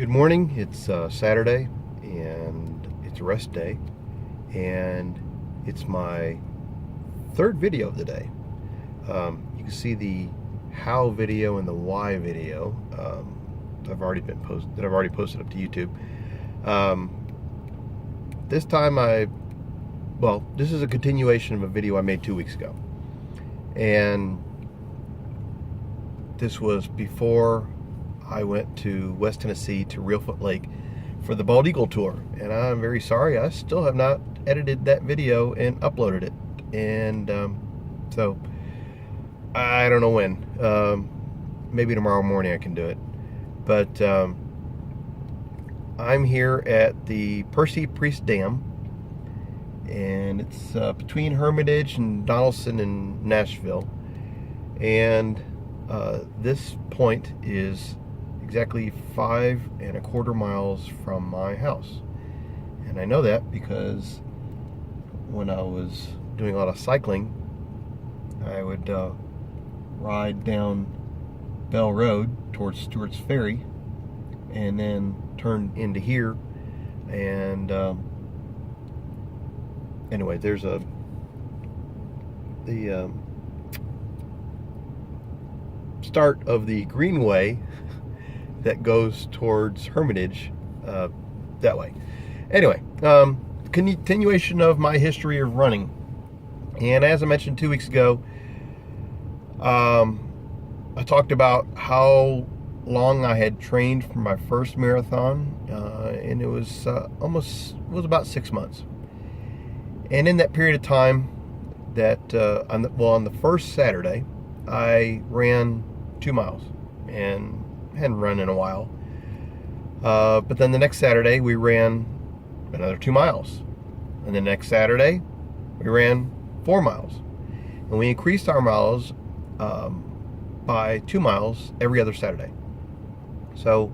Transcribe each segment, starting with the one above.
Good morning. It's Saturday and it's a rest day, and it's my third video of the day. You can see the how video and the why video I've already posted up to YouTube. This time this is a continuation of a video I made 2 weeks ago, and this was before I went to West Tennessee to Reelfoot Lake for the Bald Eagle Tour, and I'm very sorry I still have not edited that video and uploaded it. And so I don't know when. Maybe tomorrow morning I can do it. But I'm here at the Percy Priest Dam, and it's between Hermitage and Donaldson and Nashville. And this point is exactly 5¼ miles from my house. And I know that because when I was doing a lot of cycling, I would ride down Bell Road towards Stewart's Ferry and then turn into here. And anyway, there's the start of the Greenway that goes towards Hermitage that way. Anyway, continuation of my history of running. And as I mentioned 2 weeks ago, I talked about how long I had trained for my first marathon, and it was about 6 months. And in that period of time, on the first Saturday, I ran 2 miles and hadn't run in a while. But then the next Saturday we ran another 2 miles, and the next Saturday we ran 4 miles, and we increased our miles by 2 miles every other Saturday. So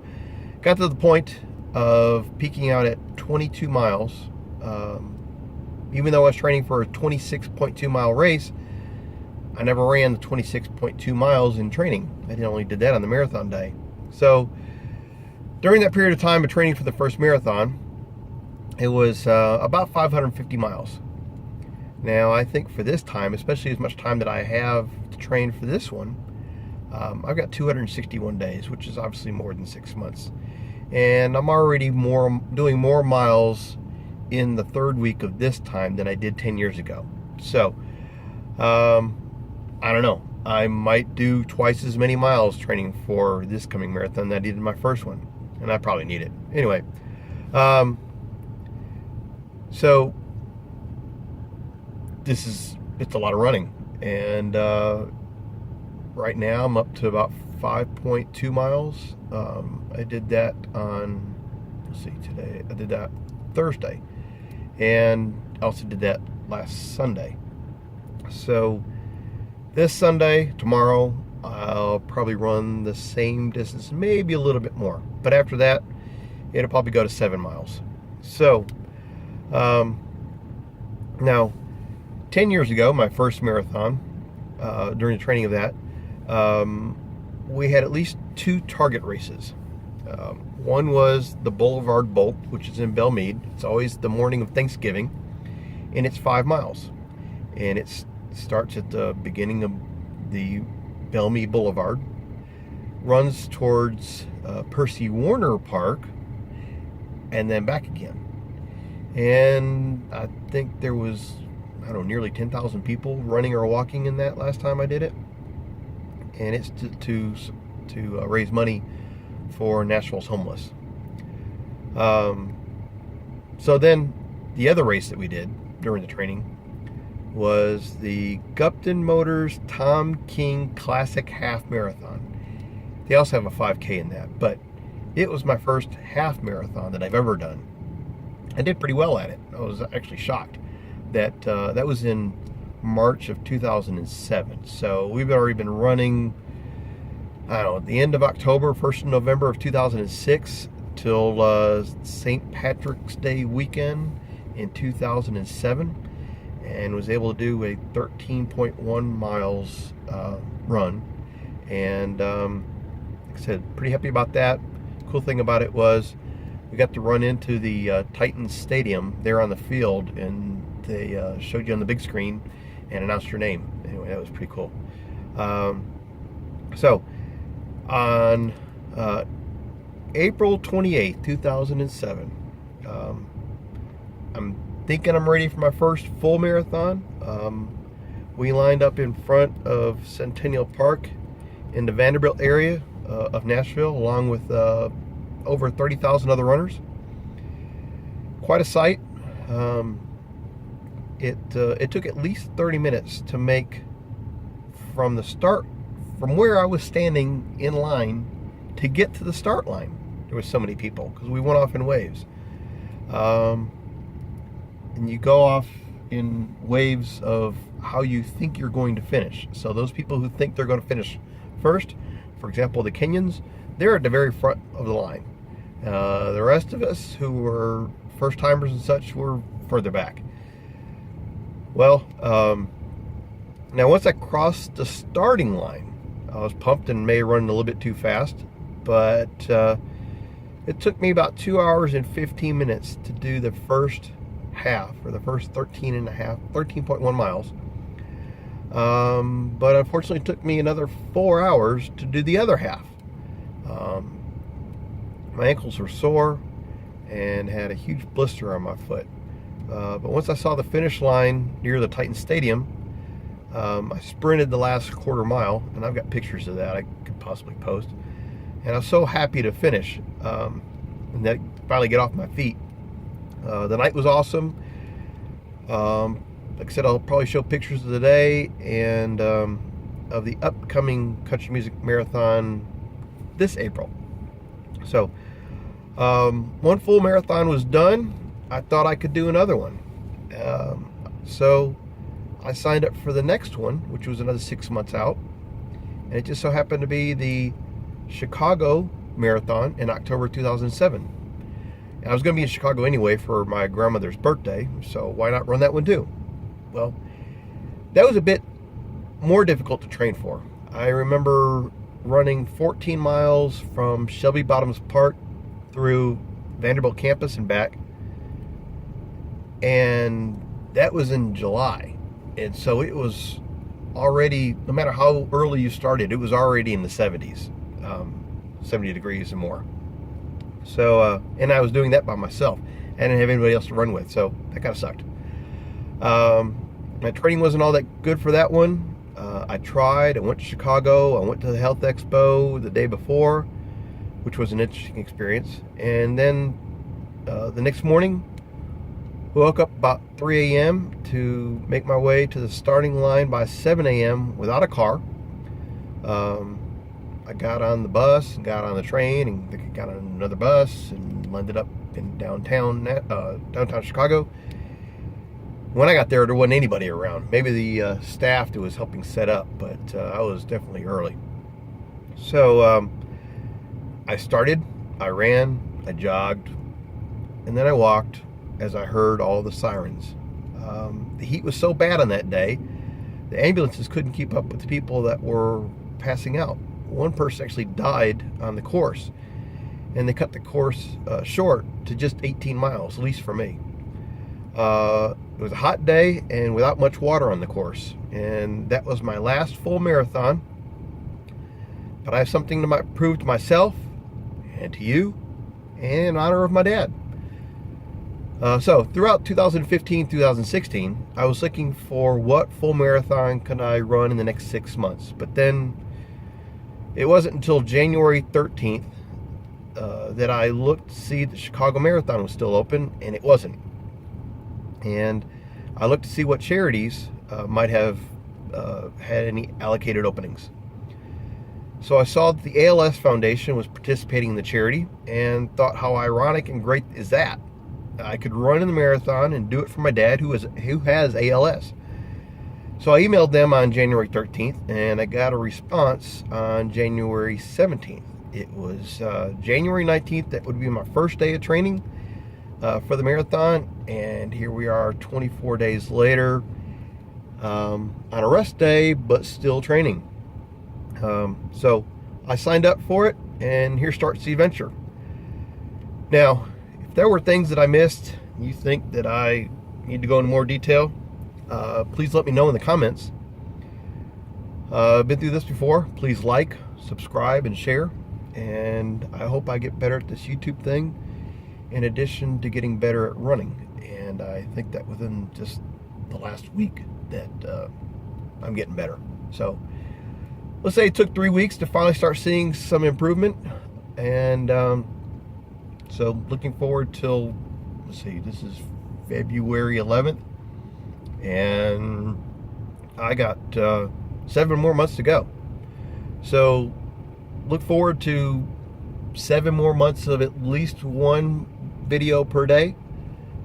got to the point of peaking out at 22 miles. Even though I was training for a 26.2 mile race, I never ran the 26.2 miles in training. I only did that on the marathon day. So during that period of time of training for the first marathon, it was about 550 miles. Now I think for this time, especially as much time that I have to train for this one, I've got 261 days, which is obviously more than 6 months. And I'm already doing more miles in the third week of this time than I did 10 years ago. So I don't know. I might do twice as many miles training for this coming marathon that I did in my first one, and I probably need it. Anyway, so it's a lot of running, and right now I'm up to about 5.2 miles. I did that on, today I did that Thursday, and I also did that last Sunday. So this Sunday, tomorrow, I'll probably run the same distance, maybe a little bit more. But after that, it'll probably go to 7 miles. So, now, 10 years ago, my first marathon, during the training of that, we had at least 2 target races. One was the Boulevard Bolt, which is in Belmead. It's always the morning of Thanksgiving, and it's 5 miles. And it starts at the beginning of the Belmead Boulevard, runs towards Percy Warner Park, and then back again. And I think there was, nearly 10,000 people running or walking in that last time I did it. And it's to raise money for Nashville's homeless. So then the other race that we did during the training was the Gupton Motors Tom King Classic Half Marathon. They also have a 5K in that, but it was my first half marathon that I've ever done. I did pretty well at it. I was actually shocked that that was in March of 2007. So we've already been running, at the end of October, 1st of November of 2006 till St. Patrick's Day weekend in 2007. And was able to do a 13.1 miles run, and like I said, pretty happy about that. cool thing about it was we got to run into the Titans Stadium there on the field, and they showed you on the big screen and announced your name. Anyway, that was pretty cool. So on April 28th, 2007, I'm thinking I'm ready for my first full marathon. We lined up in front of Centennial Park in the Vanderbilt area of Nashville, along with over 30,000 other runners. Quite a sight. It took at least 30 minutes to make from the start, from where I was standing in line to get to the start line. There was so many people because we went off in waves. And you go off in waves of how you think you're going to finish. So those people who think they're going to finish first, for example, the Kenyans, they're at the very front of the line. The rest of us who were first timers and such were further back. Well, now once I crossed the starting line, I was pumped and may have run a little bit too fast, but it took me about 2 hours and 15 minutes to do the first half, or the first 13.1 miles. But unfortunately it took me another 4 hours to do the other half. My ankles were sore and had a huge blister on my foot. But once I saw the finish line near the Titans Stadium, I sprinted the last quarter mile, and I've got pictures of that I could possibly post. And I was so happy to finish and then finally get off my feet. The night was awesome. Like I said, I'll probably show pictures of the day and of the upcoming country music marathon this April. So one full marathon was done. I thought I could do another one. So I signed up for the next one, which was another 6 months out. And it just so happened to be the Chicago Marathon in October 2007. And I was going to be in Chicago anyway for my grandmother's birthday, so why not run that one too? Well, that was a bit more difficult to train for. I remember running 14 miles from Shelby Bottoms Park through Vanderbilt campus and back, and that was in July. And so it was already, no matter how early you started, it was already in the 70s, 70 degrees and more. So, and I was doing that by myself. I didn't have anybody else to run with, so that kind of sucked. My training wasn't all that good for that one. I tried. I went to Chicago. I went to the Health Expo the day before, which was an interesting experience. And then the next morning, woke up about 3 a.m. to make my way to the starting line by 7 a.m. without a car. I got on the bus and got on the train and got on another bus and landed up in downtown Chicago. When I got there wasn't anybody around. Maybe the staff that was helping set up, but I was definitely early. So I started, I ran, I jogged, and then I walked as I heard all the sirens. The heat was so bad on that day, the ambulances couldn't keep up with the people that were passing out. One person actually died on the course, and they cut the course short to just 18 miles, at least for me. It was a hot day and without much water on the course, and that was my last full marathon. But I have something to prove to myself and to you, and in honor of my dad. So throughout 2015-2016, I was looking for what full marathon can I run in the next 6 months. But then it wasn't until January 13th that I looked to see the Chicago Marathon was still open, and it wasn't. And I looked to see what charities might have had any allocated openings. So I saw that the ALS Foundation was participating in the charity and thought, how ironic and great is that? I could run in the marathon and do it for my dad who has ALS. So I emailed them on January 13th, and I got a response on January 17th. It was January 19th, that would be my first day of training for the marathon, and here we are 24 days later on a rest day, but still training. So I signed up for it, and here starts the adventure. Now, if there were things that I missed, you think that I need to go into more detail, please let me know in the comments. I've been through this before. Please like, subscribe, and share. And I hope I get better at this YouTube thing, in addition to getting better at running. And I think that within just the last week that I'm getting better. So let's say it took 3 weeks to finally start seeing some improvement. And so looking forward till, let's see, this is February 11th. And I got 7 more months to go. So look forward to 7 more months of at least 1 video per day.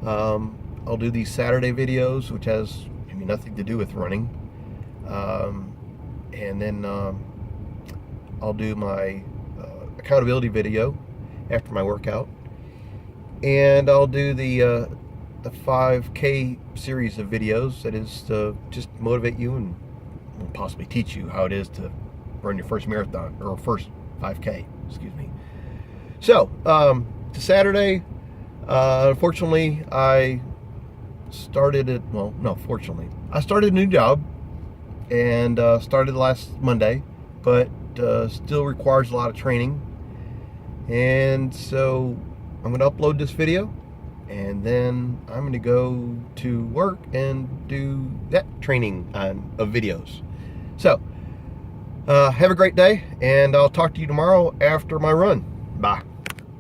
I'll do these Saturday videos, which has nothing to do with running. And then I'll do my accountability video after my workout. And I'll do the 5K series of videos, that is to just motivate you and possibly teach you how it is to run your first marathon, or first 5K, excuse me. So, to Saturday, unfortunately, I started it, well, no, fortunately, I started a new job, and started last Monday, but still requires a lot of training. And so I'm going to upload this video, and then I'm going to go to work and do that training of videos. So have a great day, and I'll talk to you tomorrow after my run. Bye.